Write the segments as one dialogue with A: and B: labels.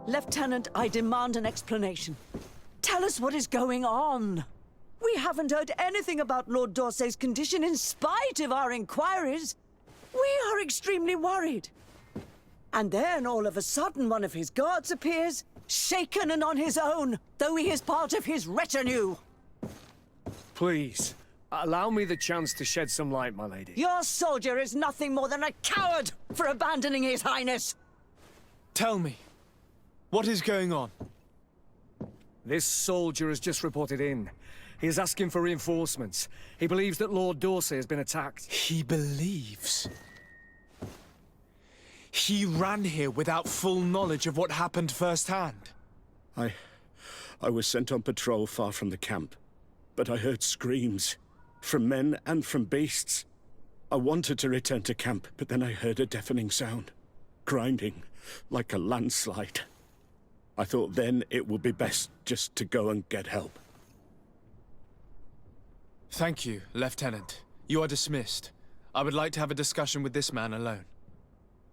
A: Lieutenant, I demand an explanation. Tell us what is going on. We haven't heard anything about Lord D'Orsay's condition in spite of our inquiries. We are extremely worried. And then, all of a sudden, one of his guards appears, shaken and on his own, though he is part of his retinue.
B: Please, allow me the chance to shed some light, my lady.
A: Your soldier is nothing more than a coward for abandoning his highness.
C: Tell me, what is going on?
B: This soldier has just reported in. He is asking for reinforcements. He believes that Lord D'Orsay has been attacked.
C: He believes? He ran here without full knowledge of what happened firsthand.
D: I was sent on patrol far from the camp, but I heard screams, from men and from beasts. I wanted to return to camp, but then I heard a deafening sound, grinding, like a landslide. I thought then it would be best just to go and get help.
C: Thank you, Lieutenant. You are dismissed. I would like to have a discussion with this man alone.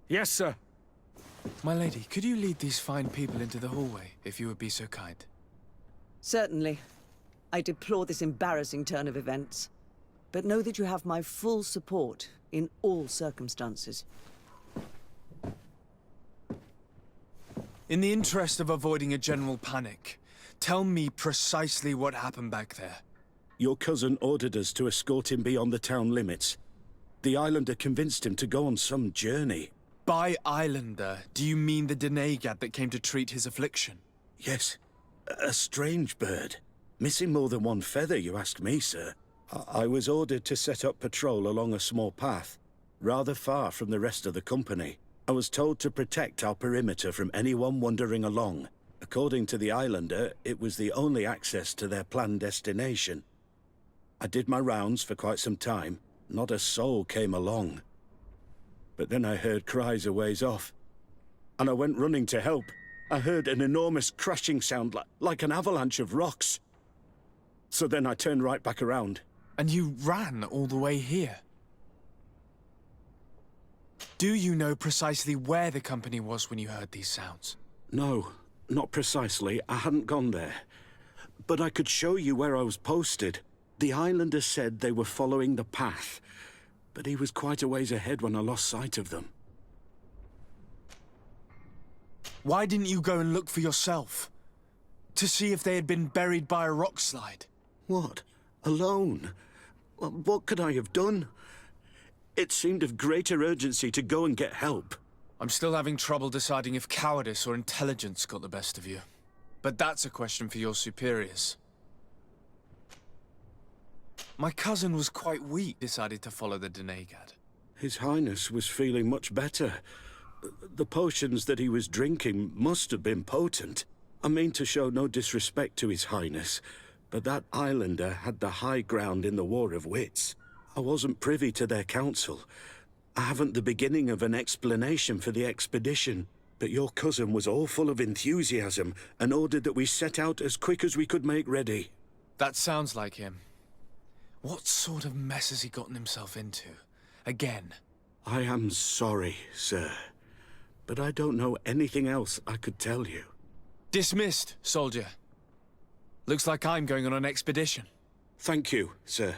B: Yes, sir.
C: My lady, could you lead these fine people into the hallway, if you would be so kind?
A: Certainly. I deplore this embarrassing turn of events. But know that you have my full support in all circumstances.
C: In the interest of avoiding a general panic, tell me precisely what happened back there.
D: Your cousin ordered us to escort him beyond the town limits. The Islander convinced him to go on some journey.
C: By Islander, do you mean the Denegad that came to treat his affliction?
D: Yes, a strange bird. Missing more than one feather, you ask me, sir. I was ordered to set up patrol along a small path, rather far from the rest of the company. I was told to protect our perimeter from anyone wandering along. According to the Islander, it was the only access to their planned destination. I did my rounds for quite some time. Not a soul came along. But then I heard cries a ways off, and I went running to help. I heard an enormous crashing sound like an avalanche of rocks. So then I turned right back around.
C: And you ran all the way here? Do you know precisely where the company was when you heard these sounds?
D: No, not precisely. I hadn't gone there. But I could show you where I was posted. The Islander said they were following the path, but he was quite a ways ahead when I lost sight of them.
C: Why didn't you go and look for yourself? To see if they had been buried by a rock slide?
D: What? Alone? What could I have done? It seemed of greater urgency to go and get help.
C: I'm still having trouble deciding if cowardice or intelligence got the best of you. But that's a question for your superiors. My cousin was quite weak, decided to follow the Denegad.
D: His Highness was feeling much better. The potions that he was drinking must have been potent. I mean to show no disrespect to His Highness, but that Islander had the high ground in the War of Wits. I wasn't privy to their counsel. I haven't the beginning of an explanation for the expedition, but your cousin was all full of enthusiasm and ordered that we set out as quick as we could make ready.
C: That sounds like him. What sort of mess has he gotten himself into? Again?
D: I am sorry, sir, but I don't know anything else I could tell you.
C: Dismissed, soldier. Looks like I'm going on an expedition.
D: Thank you, sir.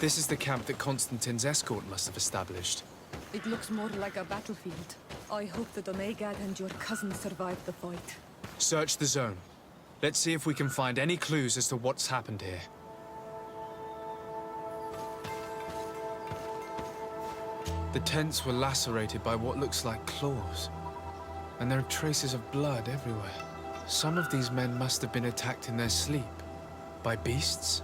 C: This is the camp that Constantine's escort must have established.
E: It looks more like a battlefield. I hope that Omegad and your cousin survived the fight.
C: Search the zone. Let's see if we can find any clues as to what's happened here. The tents were lacerated by what looks like claws. And there are traces of blood everywhere. Some of these men must have been attacked in their sleep. By beasts?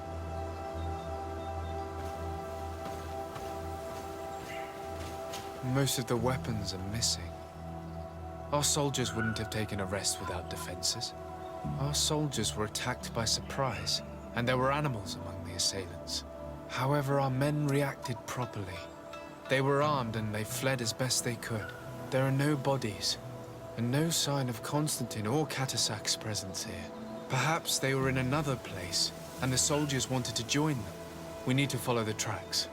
C: Most of the weapons are missing. Our soldiers wouldn't have taken a rest without defenses. Our soldiers were attacked by surprise, and there were animals among the assailants. However, our men reacted properly. They were armed and they fled as best they could. There are no bodies, and no sign of Constantine or Catasac's presence here. Perhaps they were in another place, and the soldiers wanted to join them. We need to follow the tracks.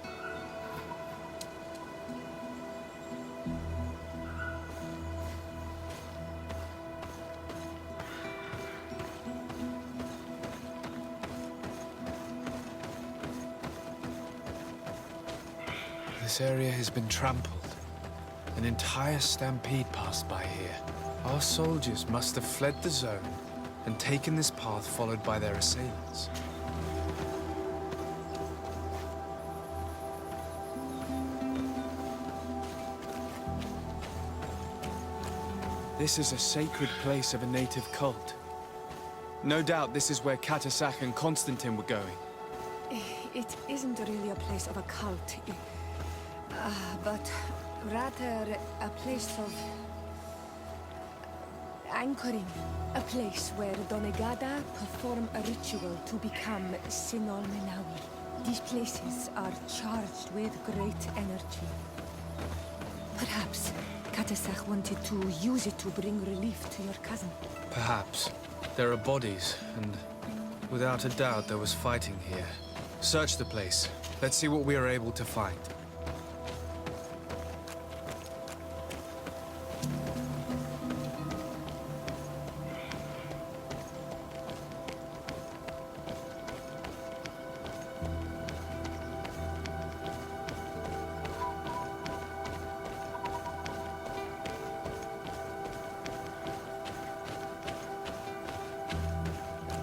C: This area has been trampled. An entire stampede passed by here. Our soldiers must have fled the zone and taken this path followed by their assailants. This is a sacred place of a native cult. No doubt this is where Catasac and Constantine were going.
E: It isn't really a place of a cult, but rather a place of anchoring. A place where Donegada perform a ritual to become Sinol Menawi. These places are charged with great energy. Perhaps Catasac wanted to use it to bring relief to your cousin.
C: Perhaps. There are bodies, and without a doubt there was fighting here. Search the place. Let's see what we are able to find.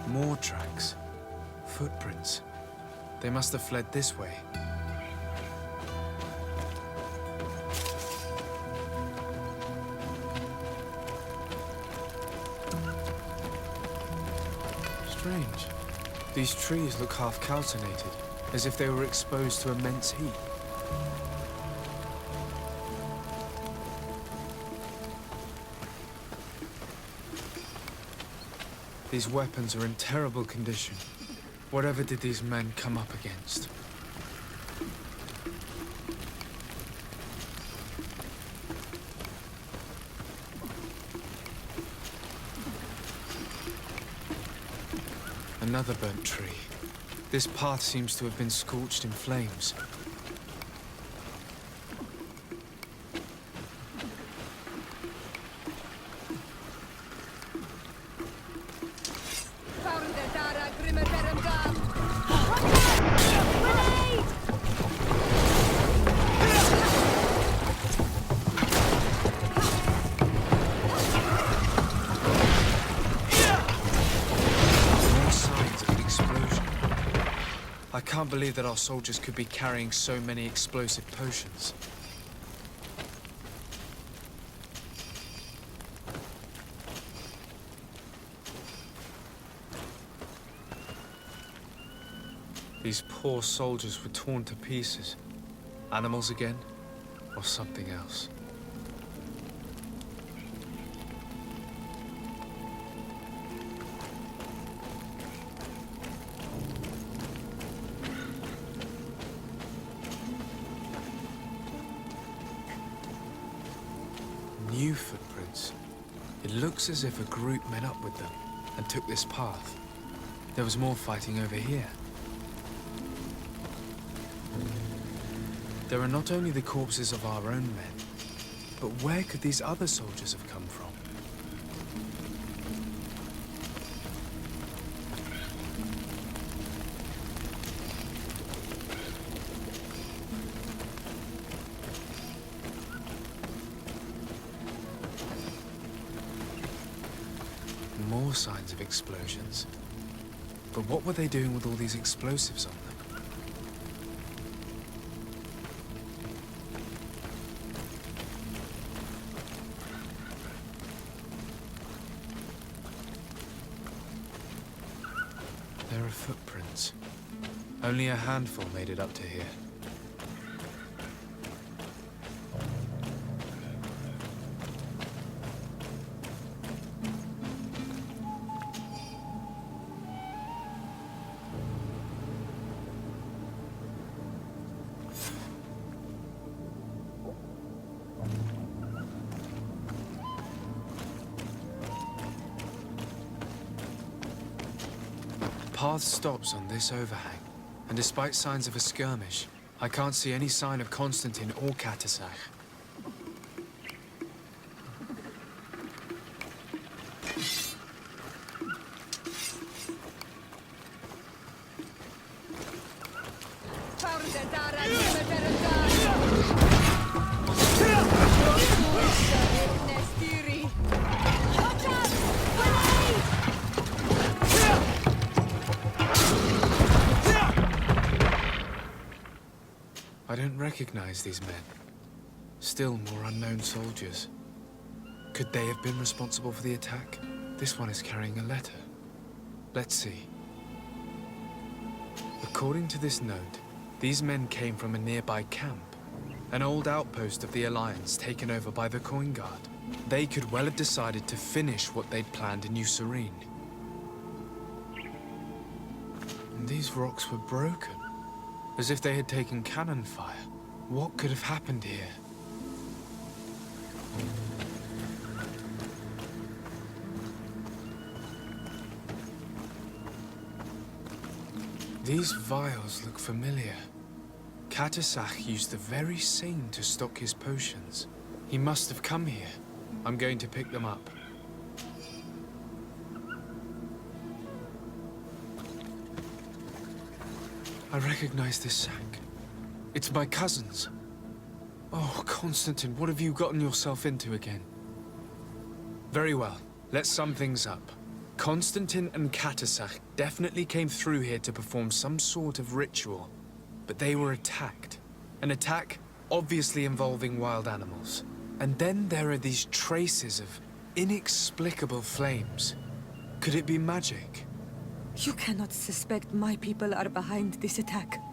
C: More tracks. Footprints. They must have fled this way. Strange. These trees look half calcinated, as if they were exposed to immense heat. These weapons are in terrible condition. Whatever did these men come up against? Another burnt tree. This path seems to have been scorched in flames. I can't believe that our soldiers could be carrying so many explosive potions. These poor soldiers were torn to pieces. Animals again, or something else? New footprints. It looks as if a group met up with them and took this path. There was more fighting over here. There are not only the corpses of our own men, but where could these other soldiers have come from? more signs of explosions. But what were they doing with all these explosives on them? There are footprints. Only a handful made it up to here. Path stops on this overhang, and despite signs of a skirmish, I can't see any sign of Constantine or Katasach. I don't recognize these men. Still more unknown soldiers. Could they have been responsible for the attack? This one is carrying a letter. Let's see. According to this note, these men came from a nearby camp, an old outpost of the Alliance taken over by the Coin Guard. They could well have decided to finish what they'd planned in New Serene. And these rocks were broken. As if they had taken cannon fire. What could have happened here? These vials look familiar. Katasach used the very same to stock his potions. He must have come here. I'm going to pick them up. I recognize this sack. It's my cousin's. Oh, Constantine, what have you gotten yourself into again? Very well. Let's sum things up. Constantine and Katasach definitely came through here to perform some sort of ritual. But they were attacked. An attack obviously involving wild animals. And then there are these traces of inexplicable flames. Could it be magic?
E: You cannot suspect my people are behind this attack.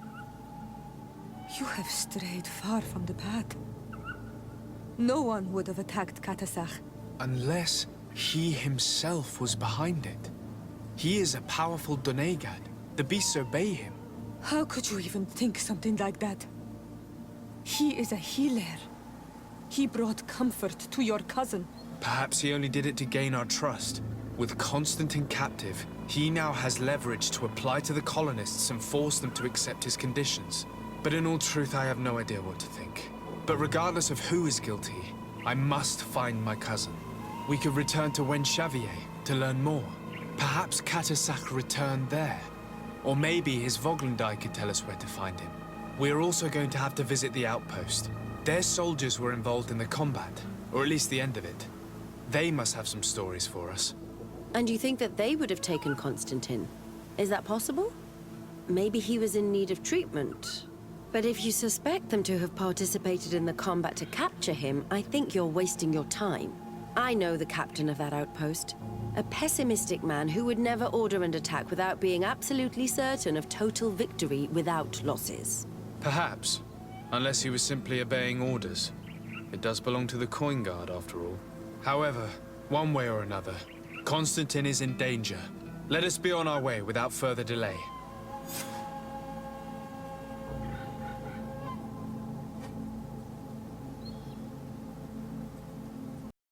E: You have strayed far from the path. No one would have attacked Katasach.
C: Unless he himself was behind it. He is a powerful Donegad. The beasts obey him.
E: How could you even think something like that? He is a healer. He brought comfort to your cousin.
C: Perhaps he only did it to gain our trust. With Constantine captive, he now has leverage to apply to the colonists and force them to accept his conditions. But in all truth, I have no idea what to think. But regardless of who is guilty, I must find my cousin. We could return to Wen Xavier to learn more. Perhaps Katasach returned there. Or maybe his Voglendai could tell us where to find him. We are also going to have to visit the outpost. Their soldiers were involved in the combat, or at least the end of it. They must have some stories for us.
F: And you think that they would have taken Constantine? Is that possible? Maybe he was in need of treatment. But if you suspect them to have participated in the combat to capture him, I think you're wasting your time. I know the captain of that outpost. A pessimistic man who would never order an attack without being absolutely certain of total victory without losses.
C: Perhaps. Unless he was simply obeying orders. It does belong to the Coin Guard, after all. However, one way or another, Constantine is in danger. Let us be on our way without further delay.